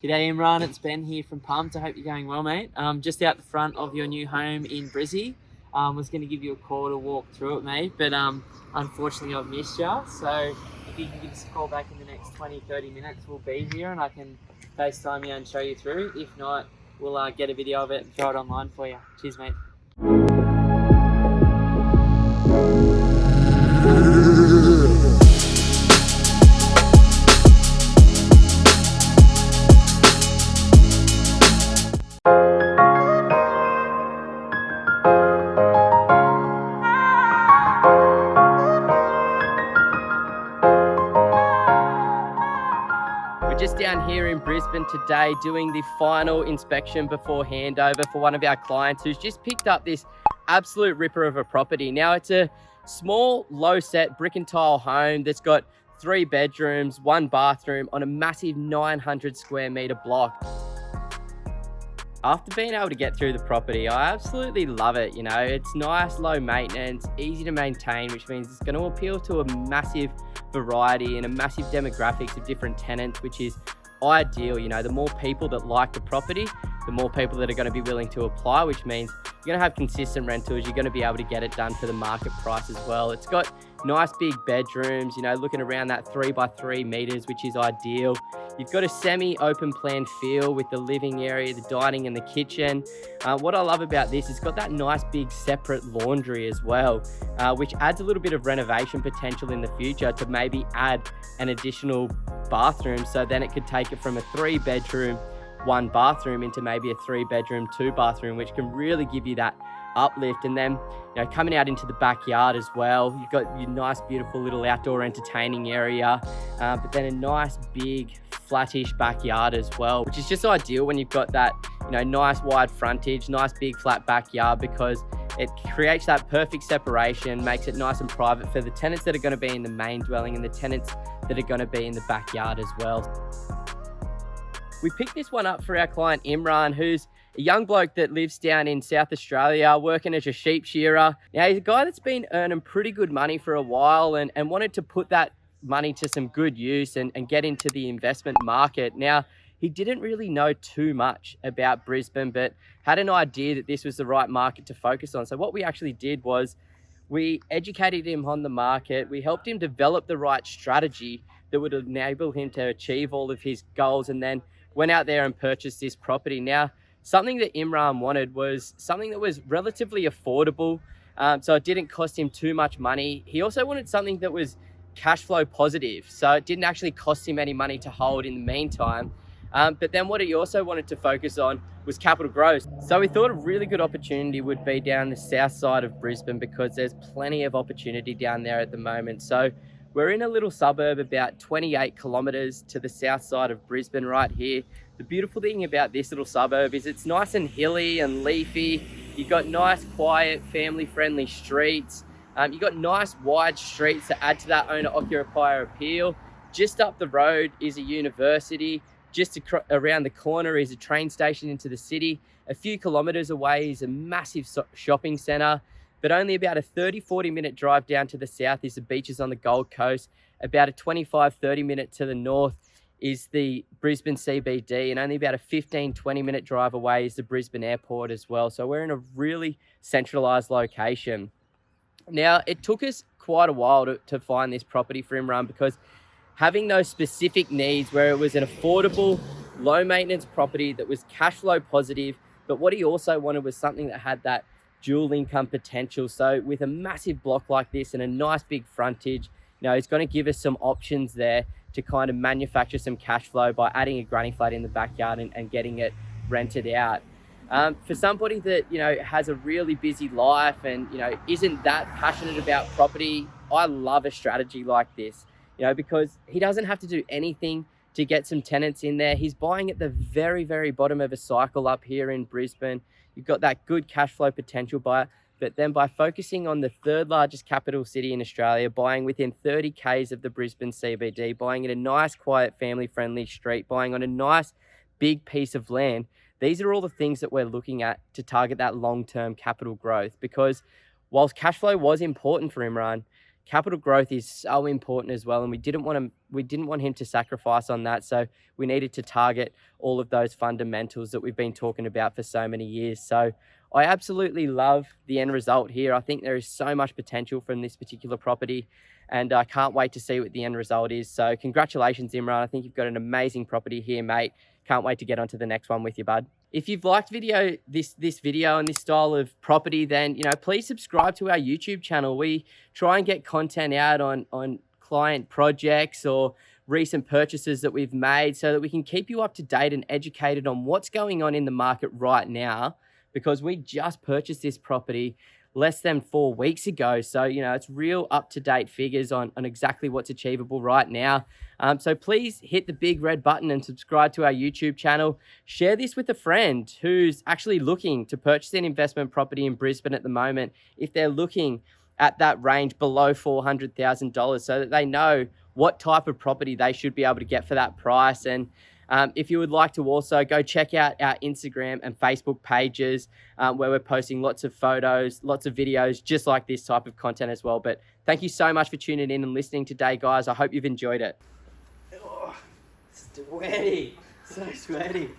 G'day Imran, it's Ben here from Pumped. I hope you're going well, mate. Just out the front of your new home in Brizzy. Was going to give you a call to walk through it, mate, but unfortunately I've missed you. So if you can give us a call back in the next 20-30 minutes, we'll be here and I can FaceTime you and show you through. If not, we'll get a video of it and throw it online for you. Cheers, mate. Just down here in Brisbane today doing the final inspection before handover for one of our clients who's just picked up this absolute ripper of a property. Now it's a small, low set brick and tile home that's got 3 bedrooms, 1 bathroom on a massive 900 square meter block. After being able to get through the property, I absolutely love it. You know, it's nice, low maintenance, easy to maintain, which means it's going to appeal to a massive variety and a massive demographics of different tenants, which is ideal. You know, the more people that like the property, the more people that are going to be willing to apply, which means you're going to have consistent rentals. You're going to be able to get it done for the market price as well. It's got nice big bedrooms, you know, looking around that 3x3 meters, which is ideal. You've got a semi-open plan feel with the living area, the dining and the kitchen. What I love about this, it's got that nice big separate laundry as well, which adds a little bit of renovation potential in the future to maybe add an additional bathroom. So then it could take it from a 3-bedroom, 1 bathroom into maybe a 3-bedroom, 2 bathroom, which can really give you that uplift. And then, you know, coming out into the backyard as well, you've got your nice beautiful little outdoor entertaining area, but then a nice big flattish backyard as well, which is just ideal when you've got that, you know, nice wide frontage, nice big flat backyard, because it creates that perfect separation, makes it nice and private for the tenants that are going to be in the main dwelling and the tenants that are going to be in the backyard as well. We picked this one up for our client Imran, who's a young bloke that lives down in South Australia, working as a sheep shearer. Now, he's a guy that's been earning pretty good money for a while and wanted to put that money to some good use and get into the investment market. Now, he didn't really know too much about Brisbane, but had an idea that this was the right market to focus on. So what we actually did was we educated him on the market. We helped him develop the right strategy that would enable him to achieve all of his goals, and then went out there and purchased this property. Now, something that Imran wanted was something that was relatively affordable, so it didn't cost him too much money. He also wanted something that was cash flow positive, so it didn't actually cost him any money to hold in the meantime. But then what he also wanted to focus on was capital growth. So we thought a really good opportunity would be down the south side of Brisbane, because there's plenty of opportunity down there at the moment. So we're in a little suburb about 28 kilometers to the south side of Brisbane right here. The beautiful thing about this little suburb is it's nice and hilly and leafy. You've got nice, quiet, family-friendly streets. You've got nice, wide streets that add to that owner-occupier appeal. Just up the road is a university. Just around the corner is a train station into the city. A few kilometers away is a massive shopping centre. But only about a 30-40 minute drive down to the south is the beaches on the Gold Coast. About a 25-30 minute to the north is the Brisbane CBD, and only about a 15-20 minute drive away is the Brisbane airport as well. So we're in a really centralised location. Now, it took us quite a while to find this property for Imran, because having those specific needs where it was an affordable, low maintenance property that was cash flow positive, but what he also wanted was something that had that dual income potential. So with a massive block like this and a nice big frontage, you know, it's going to give us some options there to kind of manufacture some cash flow by adding a granny flat in the backyard and getting it rented out. For somebody that, you know, has a really busy life and, you know, isn't that passionate about property, I love a strategy like this, you know, because he doesn't have to do anything to get some tenants in there. He's buying at the very, very bottom of a cycle up here in Brisbane. You've got that good cash flow potential by it. But then by focusing on the 3rd largest capital city in Australia, buying within 30 Ks of the Brisbane CBD, buying in a nice, quiet, family-friendly street, buying on a nice, big piece of land, these are all the things that we're looking at to target that long-term capital growth. Because whilst cash flow was important for Imran, capital growth is so important as well, and we didn't want him to sacrifice on that. So we needed to target all of those fundamentals that we've been talking about for so many years. So I absolutely love the end result here. I think there is so much potential from this particular property, and I can't wait to see what the end result is. So congratulations, Imran. I think you've got an amazing property here, mate. Can't wait to get on to the next one with you, bud. If you've liked this video and this style of property, then please subscribe to our YouTube channel. We try and get content out on client projects or recent purchases that we've made, so that we can keep you up to date and educated on what's going on in the market right now, because we just purchased this property less than 4 weeks ago. So, it's real up-to-date figures on exactly what's achievable right now. So please hit the big red button and subscribe to our YouTube channel. Share this with a friend who's actually looking to purchase an investment property in Brisbane at the moment, if they're looking at that range below $400,000, so that they know what type of property they should be able to get for that price. And if you would like to also go check out our Instagram and Facebook pages, where we're posting lots of photos, lots of videos, just like this type of content as well. But thank you so much for tuning in and listening today, guys. I hope you've enjoyed it. Oh, sweaty, so sweaty.